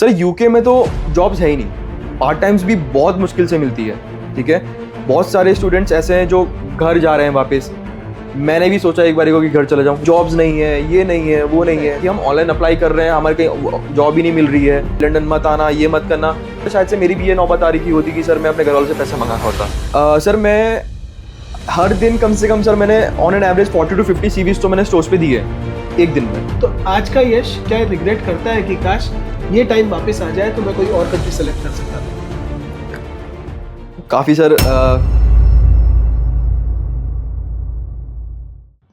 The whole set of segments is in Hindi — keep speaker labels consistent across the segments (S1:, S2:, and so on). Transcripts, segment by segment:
S1: सर यूके में तो जॉब्स है ही नहीं, पार्ट टाइम्स भी बहुत मुश्किल से मिलती है। ठीक है, बहुत सारे स्टूडेंट्स ऐसे हैं जो घर जा रहे हैं वापस। मैंने भी सोचा एक बार को कि घर चला जाऊँ, जॉब्स नहीं है, ये नहीं है, वो नहीं है, कि हम ऑनलाइन अप्लाई कर रहे हैं, हमारे कहीं जॉब ही नहीं मिल रही है, लंदन मत आना, ये मत करना। तो शायद से मेरी भी ये नौबत आ रही की होती कि सर मैं अपने घर वालों से पैसा मंगाना होता। सर मैं हर दिन कम से कम सर मैंने on an average 40 to 50 CVs तो मैंने स्टोर्स पे दिए एक दिन में।
S2: तो आज का यश क्या रिग्रेट करता है कि काश ये टाइम वापस आ जाए तो मैं कोई और कंट्री सेलेक्ट कर सकता था?
S1: काफ़ी सर।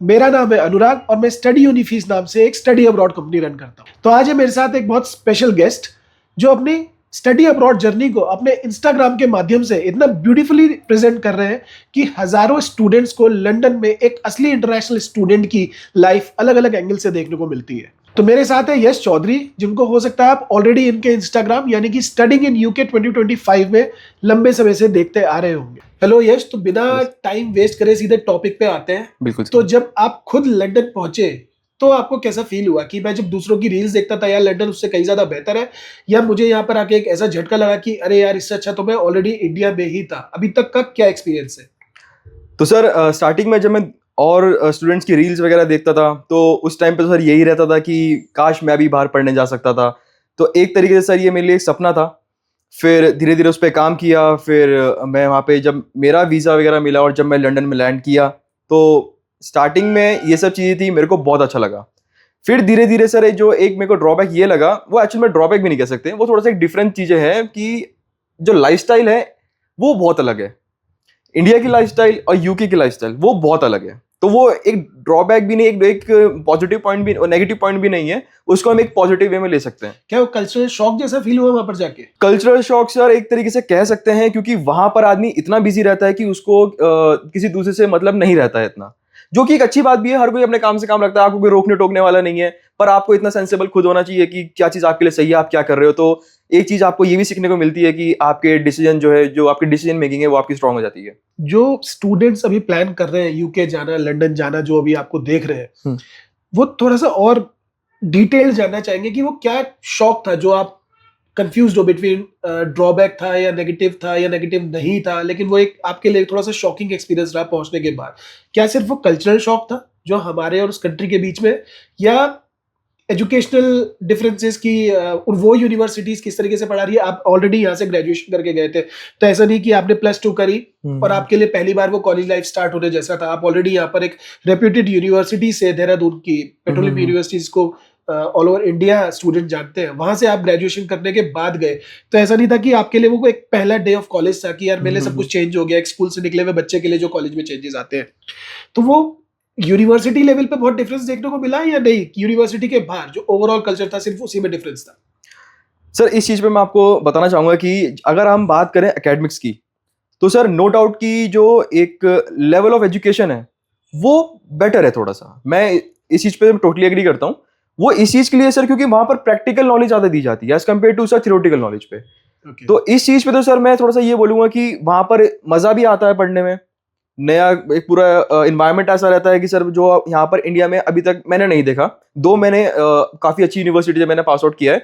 S2: मेरा नाम है अनुराग और मैं स्टडी यूनिफीस नाम से एक स्टडी अब्रॉड कंपनी रन करता हूँ। तो आज है मेरे साथ एक बहुत स्पेशल गेस्ट जो अपनी स्टडी अब्रॉड जर्नी को अपने इंस्टाग्राम के माध्यम से इतना ब्यूटीफुली प्रेजेंट कर रहे हैं कि हजारों स्टूडेंट्स को लंदन में एक असली इंटरनेशनल स्टूडेंट की लाइफ अलग अलग एंगल से देखने को मिलती है। तो मेरे साथ है यश चौधरी, जिनको हो सकता है आप ऑलरेडी इनके इंस्टाग्राम यानी कि स्टडिंग इन यूके 2025 में लंबे समय से देखते आ रहे होंगे। हेलो यश, तो बिना टाइम वेस्ट करे सीधे टॉपिक पे आते हैं।
S1: बिल्कुल।
S2: तो जब आप खुद लंदन पहुंचे तो आपको कैसा फील हुआ कि मैं जब दूसरों की रील्स देखता था यार लंदन उससे कहीं ज्यादा बेहतर है, या मुझे यहाँ पर आके एक ऐसा झटका लगा कि अरे यार इससे अच्छा तो मैं ऑलरेडी इंडिया में ही था? अभी तक का क्या एक्सपीरियंस है?
S1: तो सर स्टार्टिंग में जब मैं और स्टूडेंट्स की रील्स वगैरह देखता था तो उस टाइम पे तो सर यही रहता था कि काश मैं भी बाहर पढ़ने जा सकता था। तो एक तरीके से सर ये मेरे लिए एक सपना था। फिर धीरे धीरे उस पर काम किया। फिर मैं वहाँ पे जब मेरा वीज़ा वगैरह मिला और जब मैं लंदन में लैंड किया तो स्टार्टिंग में ये सब चीज़ें थी, मेरे को बहुत अच्छा लगा। फिर धीरे धीरे सर जो एक मेरे को ड्रॉबैक ये लगा, वो एक्चुअली में ड्रॉबैक भी नहीं कह सकते, वो थोड़ा सा एक डिफरेंट चीज़ें हैं कि जो लाइफस्टाइल है वो बहुत अलग है। इंडिया की लाइफस्टाइल और यूके की लाइफस्टाइल वो बहुत अलग है। तो वो एक ड्रॉबैक भी नहीं, एक पॉजिटिव पॉइंट भी और नेगेटिव पॉइंट भी नहीं है, उसको हम एक पॉजिटिव वे में ले सकते हैं।
S2: क्या वो कल्चरल शॉक जैसा फील हुआ वहां पर जाके?
S1: कल्चरल शॉक सर एक तरीके से कह सकते हैं, क्योंकि वहां पर आदमी इतना बिजी रहता है कि उसको किसी दूसरे से मतलब नहीं रहता है इतना, जो कि एक अच्छी बात भी है। हर कोई अपने काम से काम रखता है, आपको कोई रोकने टोकने वाला नहीं है, पर आपको इतना सेंसिबल खुद होना चाहिए कि क्या चीज आपके लिए सही है, आप क्या कर रहे हो। तो एक चीज आपको ये भी सीखने को मिलती है कि आपके डिसीजन जो है, जो आपकी डिसीजन मेकिंग है, वो आपकी स्ट्रांग हो जाती है।
S2: जो स्टूडेंट्स अभी प्लान कर रहे हैं यूके जाना, लंदन जाना, जो अभी आपको देख रहे हैं, वो थोड़ा सा और डिटेल जानना चाहेंगे कि वो क्या शॉक था जो आप कंफ्यूज हो बिटवीन ड्रॉबैक था या नेगेटिव नहीं था, लेकिन वो एक आपके लिए थोड़ा सा शॉकिंग एक्सपीरियंस रहा पहुंचने के बाद। क्या सिर्फ वो कल्चरल शॉक था जो हमारे और उस कंट्री के बीच में, या एजुकेशनल डिफरेंसेस की और वो यूनिवर्सिटीज किस तरीके से पढ़ा रही है? आप ऑलरेडी यहाँ से ग्रेजुएशन करके गए थे, तो ऐसा नहीं कि आपने +2 करी और आपके लिए पहली बार वो कॉलेज लाइफ स्टार्ट होने जैसा था। आप ऑलरेडी यहाँ पर एक रेप्यूटेड यूनिवर्सिटी से, देहरादून की पेट्रोलियम यूनिवर्सिटीज को ऑल ओवर इंडिया स्टूडेंट जानते हैं, वहां से आप ग्रेजुएशन करने के बाद गए। तो ऐसा नहीं था कि आपके लिए वो एक पहला डे ऑफ कॉलेज था कि यार मेरे लिए सब कुछ चेंज हो गया, एक स्कूल से निकले हुए बच्चे के लिए जो कॉलेज में चेंजेस आते हैं। तो वो यूनिवर्सिटी लेवल पे बहुत डिफरेंस देखने को मिला या नहीं? यूनिवर्सिटी के बाहर जो ओवरऑल कल्चर था सिर्फ उसी में डिफरेंस था?
S1: सर इस चीज पे मैं आपको बताना चाहूंगा कि अगर हम बात करें एकेडमिक्स की, तो सर नो डाउट की जो एक लेवल ऑफ एजुकेशन है वो बेटर है थोड़ा सा। मैं इस चीज पे टोटली एग्री करता हूँ। वो इस चीज के लिए सर क्योंकि वहां पर प्रैक्टिकल नॉलेज ज्यादा दी जाती है as compared to sir theoretical knowledge पे। तो इस चीज पे तो सर मैं थोड़ा सा ये बोलूंगा कि वहां पर मजा भी आता है पढ़ने में, नया एक पूरा इन्वायरमेंट ऐसा रहता है कि सर जो यहाँ पर इंडिया में अभी तक मैंने नहीं देखा। दो मैंने काफ़ी अच्छी यूनिवर्सिटी जब मैंने पास आउट किया है,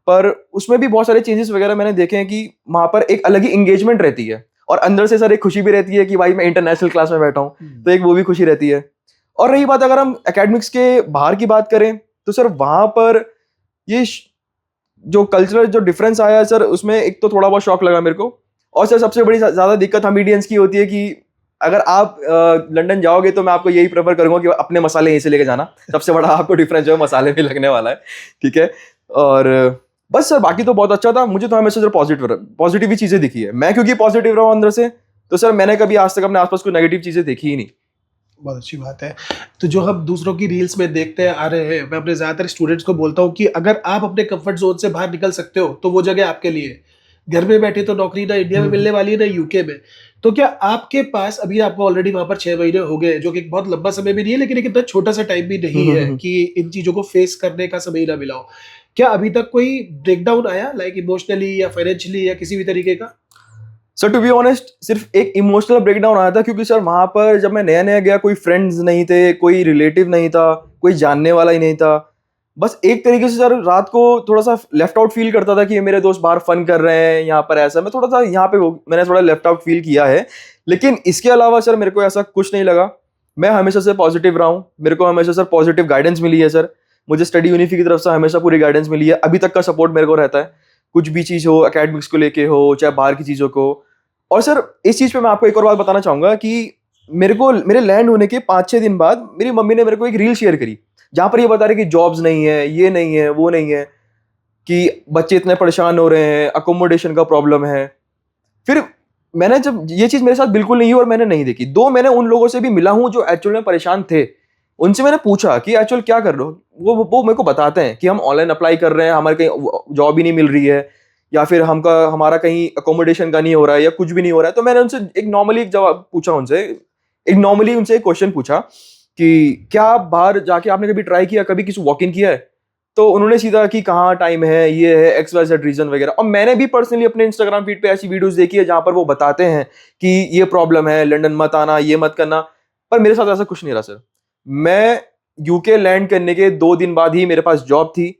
S1: पर उसमें भी बहुत सारे चेंजेस वगैरह मैंने देखे हैं कि वहाँ पर एक अलग ही इंगेजमेंट रहती है और अंदर से सर एक खुशी भी रहती है कि भाई मैं इंटरनेशनल क्लास में बैठा हूँ, तो एक वो भी खुशी रहती है। और रही बात अगर हम एकेडमिक्स के बाहर की बात करें तो सर वहाँ पर ये जो कल्चरल जो डिफरेंस आया है सर, उसमें एक तो थोड़ा बहुत शॉक लगा मेरे को। और सर सबसे बड़ी ज़्यादा दिक्कत हम इंडियंस की होती है कि अगर आप लंदन जाओगे तो मैं आपको यही प्रेफर करूंगा कि अपने मसाले यहीं से लेके जाना। सबसे बड़ा आपको डिफरेंस जो है मसाले में लगने वाला है। ठीक है, और बस सर बाकी तो बहुत अच्छा था। मुझे तो हमेशा सर पॉजिटिव ही चीज़ें दिखी है। मैं क्योंकि पॉजिटिव रहा हूँ अंदर से, तो सर मैंने कभी आज तक अपने आसपास कोई नेगेटिव चीज़ें देखी ही नहीं।
S2: बहुत अच्छी बात है। तो जो हम दूसरों की रील्स में देखते आ रहे हैं, मैं अपने ज़्यादातर स्टूडेंट्स को बोलता हूँ कि अगर आप अपने कंफर्ट जोन से बाहर निकल सकते हो तो वो जगह आपके लिए। घर में बैठे तो नौकरी ना इंडिया में मिलने वाली है ना यूके में। तो क्या आपके पास, अभी आपको ऑलरेडी वहां पर 6 महीने हो गए, जो कि बहुत लंबा समय भी नहीं है लेकिन एक इतना छोटा सा टाइम भी नहीं है कि इन चीजों को फेस करने का समय ना मिला हो, क्या अभी तक कोई ब्रेकडाउन आया लाइक इमोशनली या फाइनेंशियली या किसी भी तरीके का?
S1: सर टू बी ऑनेस्ट सिर्फ एक इमोशनल ब्रेकडाउन आया था, क्योंकि सर वहाँ पर जब मैं नया नया गया कोई फ्रेंड्स नहीं थे, कोई रिलेटिव नहीं था, कोई जानने वाला ही नहीं था। बस एक तरीके से सर रात को थोड़ा सा लेफ्ट आउट फील करता था कि मेरे दोस्त बाहर फन कर रहे हैं यहाँ पर, ऐसा मैं थोड़ा सा यहाँ पे मैंने थोड़ा लेफ्ट आउट फील किया है। लेकिन इसके अलावा सर मेरे को ऐसा कुछ नहीं लगा। मैं हमेशा से पॉजिटिव रहा हूँ, मेरे को हमेशा सर पॉजिटिव गाइडेंस मिली है सर। मुझे स्टडी यूनिफी की तरफ से हमेशा पूरी गाइडेंस मिली है, अभी तक का सपोर्ट मेरे को रहता है, कुछ भी चीज़ हो, एकेडमिक्स को लेके हो चाहे बाहर की चीज़ों को। और सर इस चीज़ पे मैं आपको एक और बात बताना चाहूँगा कि मेरे लैंड होने के 5-6 दिन बाद मेरी मम्मी ने मेरे को एक रील शेयर करी जहाँ पर ये बता रहे कि जॉब्स नहीं है, ये नहीं है, वो नहीं है, कि बच्चे इतने परेशान हो रहे हैं, अकोमोडेशन का प्रॉब्लम है। फिर मैंने जब ये चीज़ मेरे साथ बिल्कुल नहीं हुई और मैंने नहीं देखी, दो मैंने उन लोगों से भी मिला हूँ जो एक्चुअल में परेशान थे। उनसे मैंने पूछा कि एक्चुअल क्या कर रहे हो, वो मेरे को बताते हैं कि हम ऑनलाइन अप्लाई कर रहे हैं, हमारे कहीं जॉब ही नहीं मिल रही है, या फिर हमारा कहीं अकोमोडेशन का नहीं हो रहा है, या कुछ भी नहीं हो रहा है। तो मैंने उनसे एक नॉर्मली एक जवाब पूछा, उनसे एक क्वेश्चन पूछा कि क्या आप बाहर जाके आपने कभी ट्राई किया, कभी किसी वॉक इन किया है? तो उन्होंने सीधा कि कहाँ टाइम है, ये है XYZ रीजन वगैरह। और मैंने भी पर्सनली अपने इंस्टाग्राम फीड पे ऐसी वीडियोस देखी है जहां पर वो बताते हैं कि ये प्रॉब्लम है, लंदन मत आना, ये मत करना। पर मेरे साथ ऐसा कुछ नहीं रहा सर। मैं यूके लैंड करने के 2 दिन बाद ही मेरे पास जॉब थी,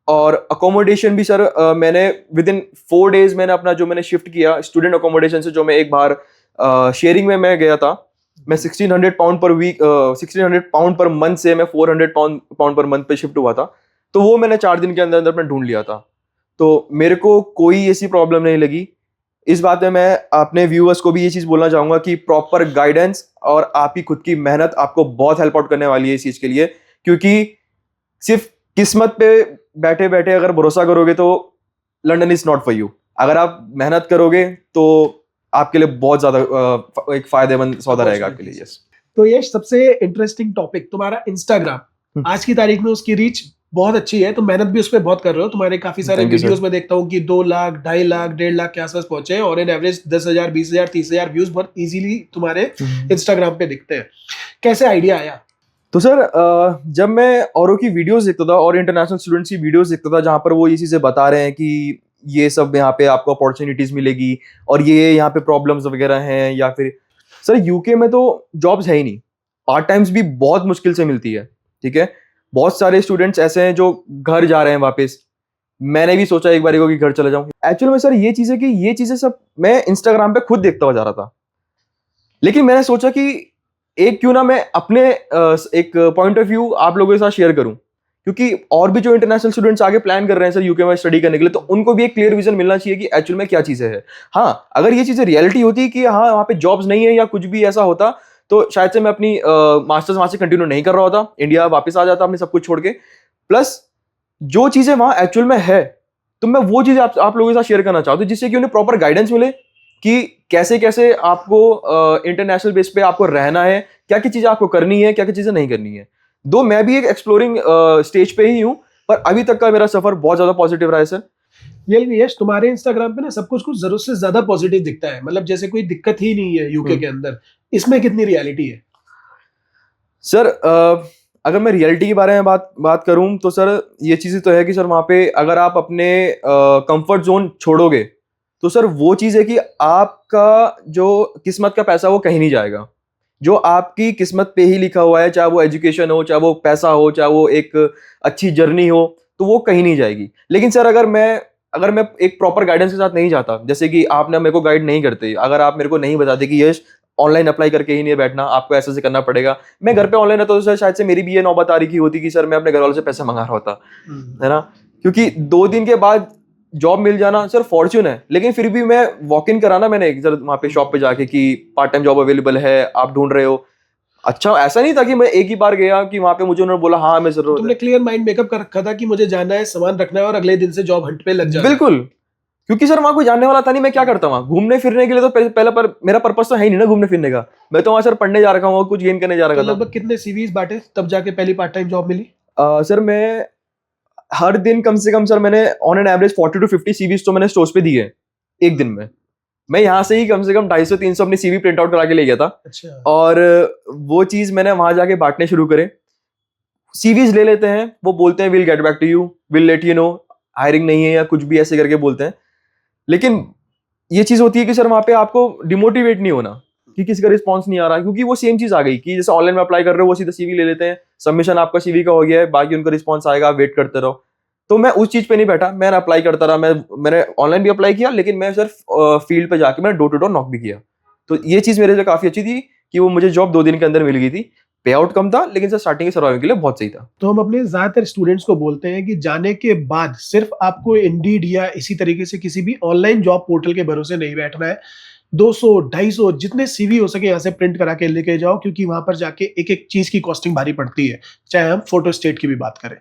S1: और अकोमोडेशन भी सर मैंने विद इन 4 डेज मैंने अपना जो मैंने शिफ्ट किया स्टूडेंट अकोमोडेशन से, जो मैं एक बार शेयरिंग में मैं गया था, मैं 1600 पाउंड पर वीक 1600 पाउंड पर मंथ से मैं 400 पाउंड पर मंथ पे शिफ्ट हुआ था। तो वो मैंने 4 दिन के अंदर अंदर मैं ढूंढ लिया था। तो मेरे को कोई ऐसी प्रॉब्लम नहीं लगी। इस बात में मैं अपने व्यूअर्स को भी ये चीज़ बोलना चाहूँगा कि प्रॉपर गाइडेंस और आपकी खुद की मेहनत आपको बहुत हेल्प आउट करने वाली है इस चीज़ के लिए। क्योंकि सिर्फ किस्मत पे बैठे बैठे अगर भरोसा करोगे तो London is not for you. अगर आप मेहनत करोगे तो आपके लिए बहुत ज़्यादा एक फायदेमंद सौदा रहेगा आपके लिए। यस।
S2: तो ये सबसे इंटरेस्टिंग टॉपिक तुम्हारा इंस्टाग्राम, आज की तारीख में उसकी रीच बहुत अच्छी है, तुम मेहनत भी उस पर बहुत कर रहे हो। तुम्हारे काफी सारे
S1: Thank you,
S2: वीडियोस
S1: sir.
S2: में देखता हूँ कि 2 लाख, 2.5 लाख, 1.5 लाख के आसपास पहुंचे हैं, और इन एवरेज 10,000, 20,000, 30,000 व्यूज बहुत इजीली तुम्हारे इंस्टाग्राम पे दिखते हैं। कैसे आइडिया आया?
S1: तो सर जब मैं औरों की वीडियोस देखता था और इंटरनेशनल स्टूडेंट्स की वीडियोस देखता था जहाँ पर वो ये चीज़ें बता रहे हैं कि ये सब यहाँ पे आपको अपॉर्चुनिटीज़ मिलेगी और ये यहाँ पे प्रॉब्लम्स वगैरह हैं, या फिर सर यूके में तो जॉब्स है ही नहीं, पार्ट टाइम्स भी बहुत मुश्किल से मिलती है। ठीक है, बहुत सारे स्टूडेंट्स ऐसे हैं जो घर जा रहे हैं वापस। मैंने भी सोचा एक बार को कि घर चला जाऊँ। एक्चुअल में सर ये चीज़ें सब मैं इंस्टाग्राम पे खुद देखता हुआ जा रहा था, लेकिन मैंने सोचा कि एक क्यों ना मैं अपने एक पॉइंट ऑफ व्यू आप लोगों के साथ शेयर करूं, क्योंकि और भी जो इंटरनेशनल स्टूडेंट्स आगे प्लान कर रहे हैं सर यूके में स्टडी करने के लिए, तो उनको भी एक क्लियर विजन मिलना चाहिए कि एक्चुअल में क्या चीज़ें हैं। हाँ, अगर ये चीज़ें रियलिटी होती कि हाँ वहाँ पे जॉब्स नहीं है या कुछ भी ऐसा होता, तो शायद से मैं अपनी मास्टर्स वहाँ से कंटिन्यू नहीं कर रहा होता, इंडिया वापस आ जाता अपने सब कुछ छोड़ के। प्लस जो चीज़ें वहाँ एक्चुअल में है, तो मैं वो चीज़ें आप लोगों के साथ शेयर करना चाहता हूँ, जिससे कि उन्हें प्रॉपर गाइडेंस मिले कि कैसे कैसे आपको इंटरनेशनल बेस पे आपको रहना है, क्या क्या चीज़ें आपको करनी है, क्या क्या चीज़ें नहीं करनी है। दो मैं भी एक एक्सप्लोरिंग स्टेज पे ही हूँ, पर अभी तक का मेरा सफर बहुत ज़्यादा पॉजिटिव रहा है सर।
S2: ये यश, तुम्हारे इंस्टाग्राम पे ना सब कुछ जरूरत से ज्यादा पॉजिटिव दिखता है, मतलब जैसे कोई दिक्कत ही नहीं है यूके के अंदर। इसमें कितनी रियलिटी है?
S1: सर अगर मैं रियलिटी के बारे में बात करूं तो सर ये चीज़ें तो है कि सर वहाँ पे अगर आप अपने कंफर्ट जोन छोड़ोगे तो सर वो चीज़ है कि आपका जो किस्मत का पैसा वो कहीं नहीं जाएगा। जो आपकी किस्मत पे ही लिखा हुआ है, चाहे वो एजुकेशन हो, चाहे वो पैसा हो, चाहे वो एक अच्छी जर्नी हो, तो वो कहीं नहीं जाएगी। लेकिन सर अगर मैं एक प्रॉपर गाइडेंस के साथ नहीं जाता, जैसे कि आपने मेरे को गाइड नहीं करते, अगर आप मेरे को नहीं बताते कि यश ऑनलाइन अप्लाई करके ही नहीं बैठना, आपको ऐसे से करना पड़ेगा, मैं घर पे ऑनलाइन रहता तो सर शायद से मेरी भी ये नौबत आ रही होती कि सर मैं अपने घर वालों से पैसे मंगा रहा होता, है ना। क्योंकि 2 दिन के बाद जॉब मिल जाना सर फॉर्च्यून है, लेकिन फिर भी मैं वॉक इन कराना मैंने एक सर वहाँ पे शॉप पे जाके कि पार्ट टाइम जॉब अवेलेबल है, आप ढूंढ रहे हो। अच्छा, ऐसा नहीं था कि मैं एक ही बार गया कि वहाँ पे मुझे उन्होंने बोला हाँ मैं जरूर।
S2: तुमने क्लियर माइंड मेकअप कर रखा था कि मुझे जाना है, सामान रखना है और अगले दिन से जॉब हंट पे लग जाना है।
S1: बिल्कुल, क्योंकि सर वहाँ कोई जानने वाला था नहीं, मैं क्या करता वहाँ घूमने फिरने के लिए, तो पहले पर मेरा पर्पस तो है ही नहीं ना घूमने फिरने का, मैं तो वहाँ सर पढ़ने जा रखा हूँ, कुछ गेन करने जा रखा
S2: तो
S1: था।
S2: लगभग कितने सीवीज बांटे तब जाके पहली पार्ट टाइम जॉब मिली?
S1: सर मैं हर दिन कम से कम सर मैंने on an average 40 to 50 CVs तो मैंने स्टोर्स पे दिए एक दिन में। मैं यहाँ से ही कम से कम 250-300 अपनी सीवी प्रिंट आउट करा के ले गया था।
S2: अच्छा।
S1: और वो चीज मैंने वहां जाके बांटने शुरू करे। सीवीज ले लेते हैं, वो बोलते हैं will get back to you, will let you know, hiring नहीं है या कुछ भी ऐसे करके बोलते हैं। लेकिन ये चीज होती है कि सर वहां पे आपको डिमोटिवेट नहीं होना कि किसी का रिस्पॉन्स नहीं आ रहा, क्योंकि वो सेम चीज आ गई कि जैसे ऑनलाइन में अप्लाई कर रहे हो वो सीधा सीवी ले लेते हैं, सबमिशन आपका सीवी का हो गया है, बाकी उनका रिस्पॉन्स आएगा, आप वेट करते रहो। तो मैं उस चीज पे नहीं बैठा, मैंने अप्लाई करता रहा, मैंने ऑनलाइन भी अप्लाई किया, लेकिन मैं सिर्फ फील्ड पे जाके मैंने डोर टू डोर नॉक भी किया। तो ये चीज मेरे लिए काफी अच्छी थी कि वो मुझे जॉब 2 दिन के अंदर मिल गई थी। पे आउट कम था, लेकिन सर स्टार्टिंग के सर्वाइविंग के लिए बहुत सही था।
S2: तो हम अपने ज्यादातर स्टूडेंट्स को बोलते हैं कि जाने के बाद सिर्फ आपको इंडीड या इसी तरीके से किसी भी ऑनलाइन जॉब पोर्टल के भरोसे नहीं बैठना है। 200 250 जितने सीवी हो सके यहाँ से प्रिंट करा के लेके जाओ, क्योंकि वहां पर जाके एक एक चीज की कॉस्टिंग भारी पड़ती है। चाहे हम फोटो स्टेट की भी बात करें,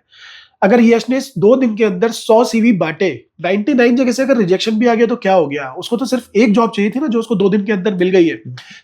S2: अगर यश ने 2 दिन के अंदर 100 सीवी बांटे, 99 जगह से अगर रिजेक्शन भी आ गया तो क्या हो गया, उसको तो सिर्फ एक जॉब चाहिए थी ना, जो उसको 2 दिन के अंदर मिल गई है।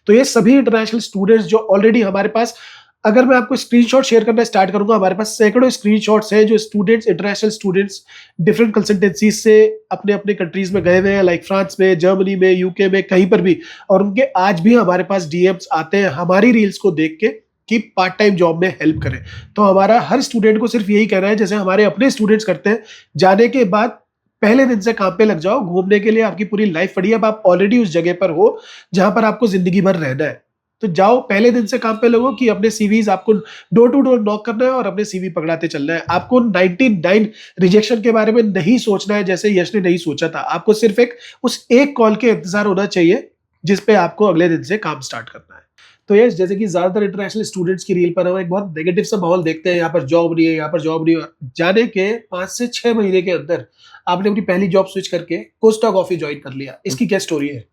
S2: तो ये सभी इंटरनेशनल स्टूडेंट्स जो ऑलरेडी हमारे पास, अगर मैं आपको स्क्रीनशॉट शेयर करना स्टार्ट करूंगा, हमारे पास सैकड़ों स्क्रीनशॉट्स हैं जो students, international students different consultancies से अपने अपने कंट्रीज में गए हुए हैं, लाइक फ्रांस में, जर्मनी में, यूके में, कहीं पर भी, और उनके आज भी हमारे पास डीएम्स आते हैं हमारी रील्स को देख के कि पार्ट टाइम जॉब में हेल्प करें। तो हमारा हर स्टूडेंट को सिर्फ यही कहना है, जैसे हमारे अपने स्टूडेंट्स करते हैं, जाने के बाद पहले दिन से काम पे लग जाओ। घूमने के लिए आपकी पूरी लाइफ पड़ी है, अब आप ऑलरेडी उस जगह पर हो जहां पर आपको जिंदगी भर रहना है। तो जाओ, पहले दिन से काम पे लगो कि अपने सीवीज आपको डोर टू डोर नॉक करना है और अपने सीवी पकड़ाते चलना है। आपको 99 रिजेक्शन के बारे में नहीं सोचना है जैसे यश ने नहीं सोचा था। आपको सिर्फ उस एक कॉल के इंतजार होना चाहिए जिसपे आपको अगले दिन से काम स्टार्ट करना है। तो यश, जैसे कि ज्यादातर इंटरनेशनल स्टूडेंट्स की रील पर हम एक बहुत नेगेटिव सा माहौल देखते हैं, यहाँ पर जॉब नहीं है, यहाँ पर जॉब नहीं है। जाने के 5 से 6 महीने के अंदर आपने अपनी पहली जॉब स्विच करके कोस्टा कॉफी ज्वाइन कर लिया, इसकी क्या स्टोरी है?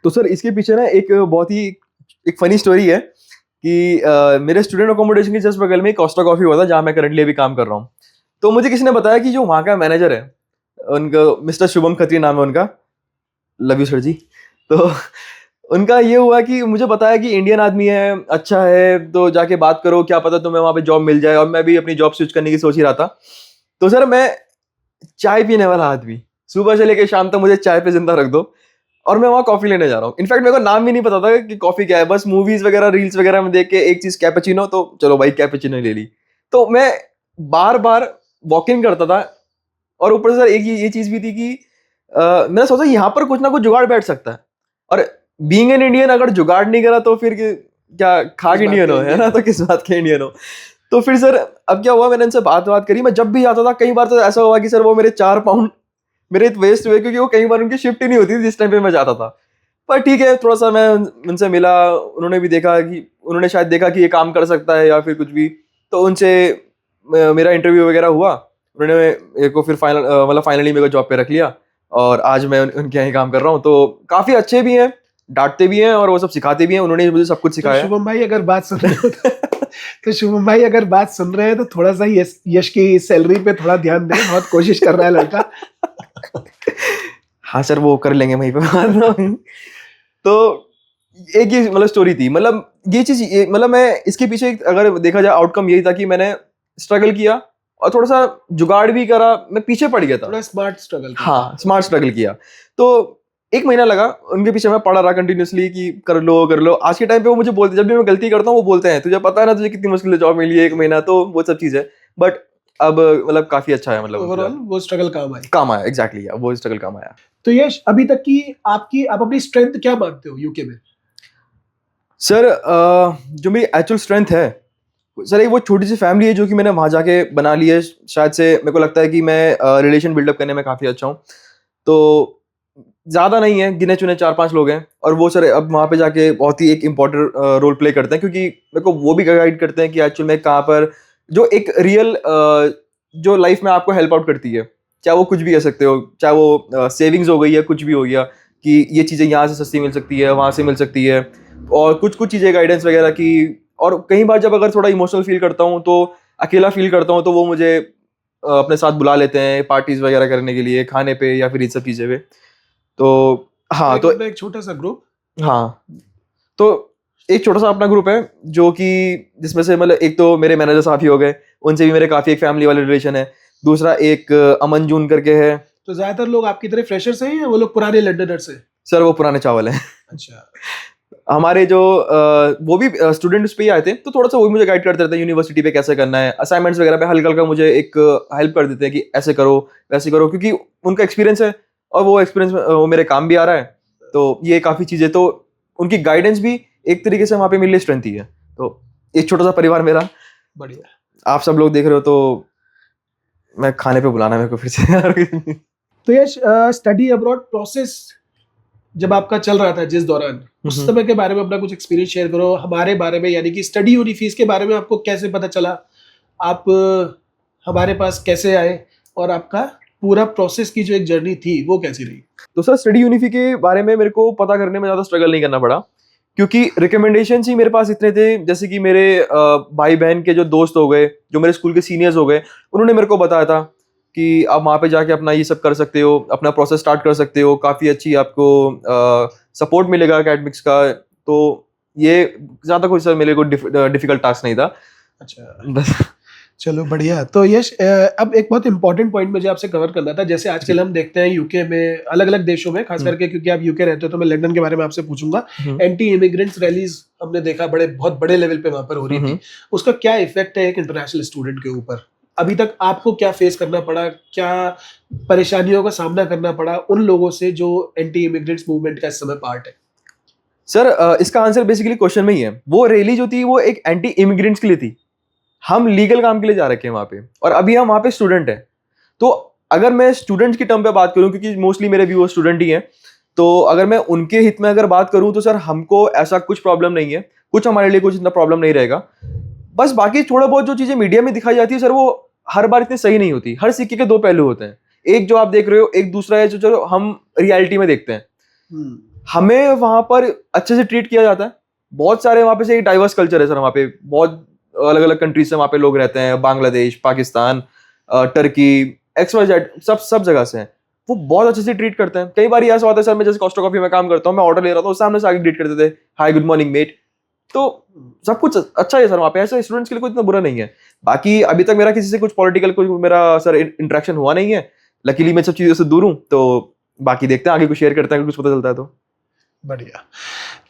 S1: तो सर इसके पीछे ना एक बहुत ही एक फनी स्टोरी है कि मेरे स्टूडेंट अकोमोडेशन के जस्ट बगल में कोस्टा कॉफी हुआ था, जहाँ मैं करंटली अभी काम कर रहा हूँ। तो मुझे किसी ने बताया कि जो वहाँ का मैनेजर है, उनका मिस्टर शुभम खत्री नाम है उनका, लव यू सर जी। तो उनका ये हुआ कि मुझे बताया कि इंडियन आदमी है, अच्छा है, तो जाके बात करो, क्या पता तुम्हें वहाँ पे जॉब मिल जाए। और मैं भी अपनी जॉब स्विच करने की सोच ही रहा था। तो सर मैं चाय पीने वाला आदमी, सुबह से लेकर शाम तक मुझे चाय पे जिंदा रख दो, और मैं वहाँ कॉफी लेने जा रहा हूँ। इनफैक्ट मेरे को नाम भी नहीं पता था कि कॉफी क्या है, बस मूवीज वगैरह रील्स वगैरह में देख के एक चीज कैपेचिनो, तो चलो भाई कैपेचिनो ले ली। तो मैं बार बार वॉक इन करता था। और ऊपर से सर एक ये चीज भी थी कि मैंने सोचा यहाँ पर कुछ ना कुछ जुगाड़ बैठ सकता है। और बीइंग एन इंडियन, अगर जुगाड़ नहीं करा तो फिर क्या खाक इंडियन हो, है ना, तो किस बात के इंडियन हो। तो फिर सर अब क्या हुआ, मैंने इनसे बात करी। मैं जब भी आता था, कई बार तो ऐसा हुआ कि सर वो मेरे 4 पाउंड मेरे वेस्ट हुए, क्योंकि वो कई बार उनकी शिफ्ट ही नहीं होती थी जिस टाइम पे मैं जाता था। पर ठीक है, थोड़ा सा मैं उनसे मिला, उन्होंने भी देखा कि उन्होंने शायद देखा कि ये काम कर सकता है या फिर कुछ भी, तो उनसे मेरा इंटरव्यू वगैरह हुआ। उन्होंने मेरे को फिर फाइनली मेरे को जॉब पे रख लिया, और आज मैं उनके यहाँ काम कर रहा हूँ। तो काफ़ी अच्छे भी हैं, डांटते भी हैं और वो सब सिखाते भी हैं, उन्होंने मुझे सब कुछ सिखाया।
S2: शुभम भाई अगर बात सुन रहे हो तो शुभम भाई अगर बात सुन रहे हैं तो थोड़ा सा यश की सैलरी पे थोड़ा ध्यान दें, बहुत कोशिश कर रहा है लड़का।
S1: हाँ सर, वो कर लेंगे वहीं पे बात। तो एक ये मतलब स्टोरी थी, मतलब ये चीज, मतलब मैं इसके पीछे अगर देखा जाए आउटकम यही था कि मैंने स्ट्रगल किया और थोड़ा सा जुगाड़ भी करा, मैं पीछे पड़ गया था,
S2: थोड़ा स्मार्ट स्ट्रगल।
S1: हाँ स्मार्ट स्ट्रगल किया। तो 1 महीना लगा, उनके पीछे मैं पड़ा रहा कंटिन्यूसली कि कर लो। आज के टाइम पे वो मुझे बोलते, जब भी मैं गलती करता हूँ वो बोलते हैं, तुझे पता है ना तुझे कितनी मुश्किल जॉब मिली है 1 महीना, तो वो सब चीज़ है। बट अब मतलब काफी अच्छा है, मतलब
S2: ओवरऑल वो स्ट्रगल काम आया।
S1: एग्जैक्टली, वो स्ट्रगल काम आया।
S2: तो यश, अभी तक की आप अपनी स्ट्रेंथ क्या मानते हो यूके में?
S1: सर जो मेरी एक्चुअल स्ट्रेंथ है सर, एक वो छोटी सी फैमिली है जो कि मैंने वहाँ जाके बना ली है। शायद से मेरे को लगता है कि मैं रिलेशन बिल्डअप करने में काफ़ी अच्छा हूँ। तो ज़्यादा नहीं है, गिने चुने 4-5 लोग हैं, और वो सर अब वहाँ पे जाके बहुत ही एक इम्पॉर्टेंट रोल प्ले करते हैं, क्योंकि मेरे को वो भी गाइड करते हैं कि एक्चुअल में कहाँ पर जो एक रियल जो लाइफ में आपको हेल्प आउट करती है। चाहे वो कुछ भी कह सकते हो, चाहे वो सेविंग्स हो गई या कुछ भी हो गया, कि ये चीज़ें यहाँ से सस्ती मिल सकती है, वहाँ से मिल सकती है, और कुछ चीज़ें गाइडेंस वगैरह की। और कई बार जब अगर थोड़ा इमोशनल फील करता हूँ, तो अकेला फील करता हूँ, तो वो मुझे अपने साथ बुला लेते हैं पार्टीज वगैरह करने के लिए, खाने पे या फिर इन सब चीज़ें पे। तो हाँ, तो
S2: एक छोटा सा ग्रुप,
S1: हाँ, तो एक छोटा सा अपना ग्रुप है जो कि जिसमें से मतलब एक तो मेरे मैनेजर साहब ही हो गए, उनसे भी मेरे काफ़ी एक फैमिली वाले रिलेशन है। दूसरा एक अमन जून करके है।
S2: तो ज्यादातर लोग आपकी तरह फ्रेशर्स हैं या वो लोग पुराने लंडनर्स हैं?
S1: सर वो पुराने चावल हैं।
S2: अच्छा।
S1: हमारे जो वो भी स्टूडेंट्स पे ही आए थे, तो थोड़ा सा वो मुझे गाइड करते रहते हैं यूनिवर्सिटी पे कैसे करना है, असाइनमेंट्स वगैरह पे हल्का हल्का मुझे एक हेल्प कर देते हैं कि ऐसे करो वैसे करो, क्योंकि उनका एक्सपीरियंस है और वो एक्सपीरियंस वो मेरे काम भी आ रहा है। तो ये काफ़ी चीज़ें, तो उनकी गाइडेंस भी एक तरीके से वहाँ पे मेरे लिए स्ट्रेंथ ही है। तो एक छोटा सा परिवार मेरा।
S2: बढ़िया।
S1: आप सब लोग देख रहे हो तो मैं खाने पे बुलाना मेरे को फिर से।
S2: तो ये स्टडी अब्रॉड प्रोसेस जब आपका चल रहा था जिस दौरान, उस समय के बारे में अपना कुछ एक्सपीरियंस शेयर करो हमारे बारे में, यानी कि स्टडी यूनी फीस के बारे में आपको कैसे पता चला, आप हमारे पास कैसे आए, और आपका पूरा प्रोसेस की जो एक जर्नी थी वो कैसी रही?
S1: तो सर स्टडी यूनिफी के बारे में मेरे को पता करने में ज़्यादा स्ट्रगल नहीं करना पड़ा, क्योंकि रिकमेंडेशन ही मेरे पास इतने थे, जैसे कि मेरे भाई बहन के जो दोस्त हो गए, जो मेरे स्कूल के सीनियर्स हो गए, उन्होंने मेरे को बताया था कि आप वहाँ पे जाके अपना ये सब कर सकते हो, अपना प्रोसेस स्टार्ट कर सकते हो, काफ़ी अच्छी आपको सपोर्ट मिलेगा एकेडमिक्स का। तो ये ज़्यादा कोई सर मेरे को डिफिकल्ट टास्क नहीं था।
S2: अच्छा,
S1: बस।
S2: चलो बढ़िया। तो यश, अब एक बहुत इंपॉर्टेंट पॉइंट मुझे आपसे कवर करना था। जैसे आजकल हम देखते हैं यूके में, अलग अलग देशों में, खास करके क्योंकि आप यूके रहते हो तो मैं लंदन के बारे में आपसे पूछूंगा। एंटी इमिग्रेंट्स रैलीज हमने देखा बहुत बड़े लेवल पे वहां पर हो रही थी। उसका क्या इफेक्ट है एक इंटरनेशनल स्टूडेंट के ऊपर? अभी तक आपको क्या फेस करना पड़ा, क्या परेशानियों का सामना करना पड़ा उन लोगों से जो एंटी इमिग्रेंट्स मूवमेंट का इस समय पार्ट है?
S1: सर इसका आंसर बेसिकली क्वेश्चन में ही है। वो रैली जो थी वो एक एंटी इमिग्रेंट्स के लिए थी। हम लीगल काम के लिए जा रखे हैं वहाँ पे, और अभी हम वहाँ पे स्टूडेंट हैं। तो अगर मैं स्टूडेंट्स की टर्म पे बात करूँ, क्योंकि मोस्टली मेरे व्यूअर्स स्टूडेंट ही हैं, तो अगर मैं उनके हित में अगर बात करूँ तो सर हमको ऐसा कुछ प्रॉब्लम नहीं है, कुछ हमारे लिए कुछ इतना प्रॉब्लम नहीं रहेगा। बस बाकी थोड़ा बहुत जो चीज़ें मीडिया में दिखाई जाती है सर, वो हर बार इतनी सही नहीं होती। हर सिक्के के दो पहलू होते हैं, एक जो आप देख रहे हो, एक दूसरा है जो हम रियलिटी में देखते हैं। हमें वहाँ पर अच्छे से ट्रीट किया जाता है। बहुत सारे वहाँ पे से एक डाइवर्स कल्चर है सर, वहाँ पे बहुत अलग अलग कंट्रीज से वहाँ पे लोग रहते हैं, बांग्लादेश, पाकिस्तान, टर्की, XYZ, सब जगह से हैं। वो बहुत अच्छे से ट्रीट करते हैं। कई बार ऐसा होता है सर, मैं जैसे कॉस्टा कॉफी में काम करता हूँ, मैं ऑर्डर ले रहा था, सामने से आगे ग्रीट करते थे, हाय गुड मॉर्निंग मेट। तो सब कुछ अच्छा है सर वहाँ पे, ऐसे स्टूडेंट्स के लिए कोई इतना बुरा नहीं है। बाकी अभी तक मेरा किसी से कुछ पॉलिटिकल कोई मेरा सर इंटरेक्शन हुआ नहीं है। लकीली मैं सब चीज़ों से दूर हूँ। तो बाकी देखते हैं आगे कुछ शेयर करते हैं, अगर कुछ पता चलता है तो।
S2: बढ़िया।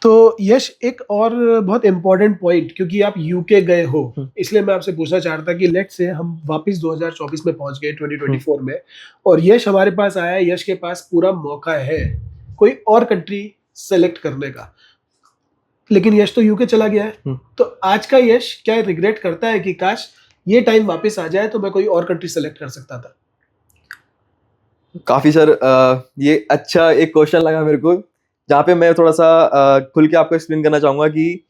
S2: तो यश, एक और बहुत इंपॉर्टेंट पॉइंट, क्योंकि आप यूके गए हो, इसलिए मैं आपसे पूछना चाह रहा था कि लेट से हम वापस 2024 में पहुंच गए 2024 में, और यश हमारे पास आया। यश के पास पूरा मौका है कोई और कंट्री सेलेक्ट करने का, लेकिन यश तो यूके चला गया है। तो आज का यश क्या रिग्रेट करता है कि काश ये टाइम वापस आ जाए तो मैं कोई और कंट्री सेलेक्ट कर सकता था?
S1: काफी सर ये अच्छा एक क्वेश्चन लगा मेरे को, जहाँ पे मैं थोड़ा सा खुल के आपको एक्सप्लेन करना चाहूंगा कि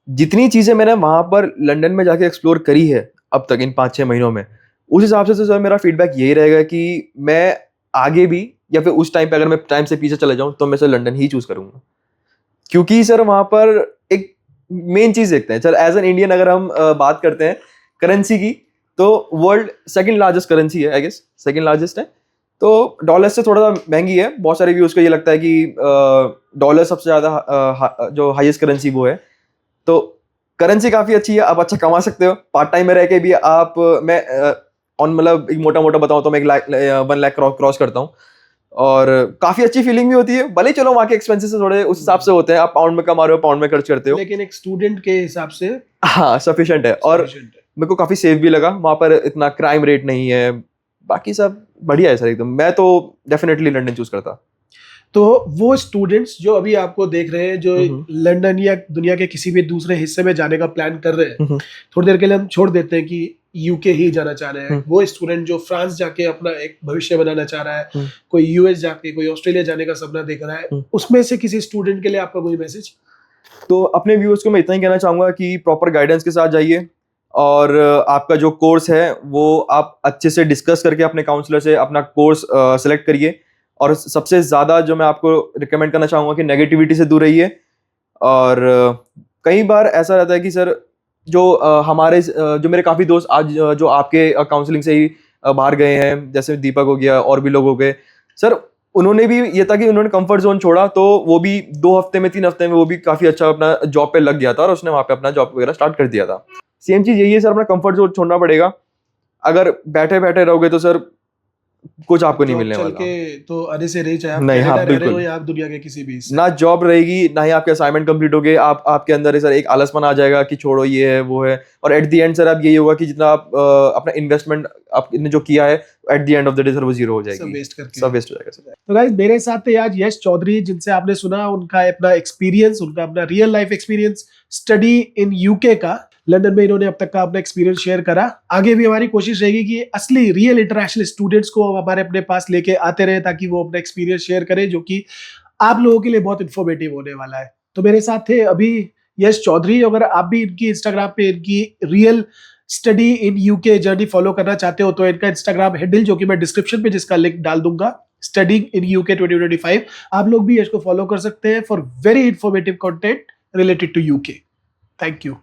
S1: जितनी चीजें मैंने वहां पर लंदन में जाके एक्सप्लोर करी है अब तक इन 5-6 महीनों में, उस हिसाब से तो सर मेरा फीडबैक यही रहेगा कि मैं आगे भी, या फिर उस टाइम पे अगर मैं टाइम से पीछे चले जाऊं, तो मैं सर लंदन ही चूज करूंगा। क्योंकि सर वहां पर एक मेन चीज देखते हैं सर, एज एन इंडियन अगर हम बात करते हैं करेंसी की, तो वर्ल्ड सेकंड लार्जेस्ट करेंसी है, आई गेस सेकंड लार्जेस्ट है। तो डॉलर से थोड़ा सा महंगी है। बहुत सारे व्यूज को ये लगता है कि डॉलर सबसे ज्यादा जो हाईएस्ट करेंसी वो है। तो करेंसी काफी अच्छी है, आप अच्छा कमा सकते हो पार्ट टाइम में रह के भी। आप मैं ऑन मतलब एक मोटा मोटा बताऊं तो मैं 1 लाख क्रॉस करता हूँ, और काफी अच्छी फीलिंग भी होती है। भले चलो वहाँ के एक्सपेंसेस थोड़े उस हिसाब से होते हैं, आप पाउंड में कमा रहे हो, पाउंड में खर्च करते हो,
S2: लेकिन एक स्टूडेंट के हिसाब से
S1: हाँ सफिशिएंट है। और मेरे को काफी सेफ भी लगा, वहाँ पर इतना क्राइम रेट नहीं है, बाकी सब बढ़िया है सर एकदम। मैं तो डेफिनेटली लंदन चूज करता।
S2: तो वो स्टूडेंट्स जो अभी आपको देख रहे हैं, जो लंदन या दुनिया के किसी भी दूसरे हिस्से में जाने का प्लान कर रहे हैं, थोड़ी देर के लिए हम छोड़ देते हैं कि यूके ही जाना चाह रहे हैं। वो स्टूडेंट जो फ्रांस जाके अपना एक भविष्य बनाना चाह रहा है, कोई यूएस जाके, कोई ऑस्ट्रेलिया जाने का सपना देख रहा है, उसमें से किसी स्टूडेंट के लिए आपका कोई मैसेज?
S1: तो अपने व्यूअर्स को मैं इतना ही कहना चाहूंगा कि प्रॉपर गाइडेंस के साथ जाइए, और आपका जो कोर्स है वो आप अच्छे से डिस्कस करके अपने काउंसलर से अपना कोर्स सेलेक्ट करिए। और सबसे ज़्यादा जो मैं आपको रिकमेंड करना चाहूँगा कि नेगेटिविटी से दूर रहिए। और कई बार ऐसा रहता है कि सर जो हमारे जो मेरे काफ़ी दोस्त आज जो आपके काउंसलिंग से ही बाहर गए हैं, जैसे दीपक हो गया और भी लोग हो गए सर, उन्होंने भी ये था कि उन्होंने कंफर्ट जोन छोड़ा, तो वो भी 2 हफ्ते में 3 हफ्ते में वो भी काफ़ी अच्छा अपना जॉब पे लग गया था, और उसने वहाँ पे अपना जॉब वगैरह स्टार्ट कर दिया था। सेम चीज़ यही है सर, अपना कंफर्ट जोन छोड़ना पड़ेगा। अगर बैठे बैठे रहोगे तो सर कुछ आपको नहीं मिलने वाला।
S2: तो अरे से रही, चाहे आप
S1: नहीं, हाँ,
S2: कनाडा रह रहे हो
S1: बिल्कुल।
S2: या आप दुनिया के किसी भी हिस्से।
S1: ना जॉब रहेगी, ना ही आपके असाइनमेंट कंप्लीट होंगे। आपके अंदर सर एक आलसपन आ जाएगा कि छोड़ो ये है वो है, और एट द एंड सर अब यही होगा कि जितना आप अपना इन्वेस्टमेंट आपने जो किया है, at the end of the day sir वो जीरो हो जाएगी,
S2: सब वेस्ट करके
S1: सब वेस्ट हो जाएगा सर।
S2: तो गाइस मेरे साथ थे आज यश चौधरी, जिनसे आपने सुना उनका अपना एक्सपीरियंस, उनका अपना real life experience study in UK का। लंदन में इन्होंने अब तक का अपना एक्सपीरियंस शेयर करा। आगे भी हमारी कोशिश रहेगी कि असली रियल इंटरनेशनल स्टूडेंट्स को हम हमारे अपने पास लेके आते रहे, ताकि वो अपना एक्सपीरियंस शेयर करें, जो कि आप लोगों के लिए बहुत इंफॉर्मेटिव होने वाला है। तो मेरे साथ थे अभी यश चौधरी। अगर आप भी इनकी इंस्टाग्राम पे इनकी real study in UK journey follow करना चाहते हो तो इनका इंस्टाग्राम हैंडल, जो कि मैं डिस्क्रिप्शन में जिसका लिंक डाल दूंगा, स्टडिंग इन यूके 2025, आप लोग भी इसको फॉलो कर सकते हैं for very informative content related to UK. Thank you.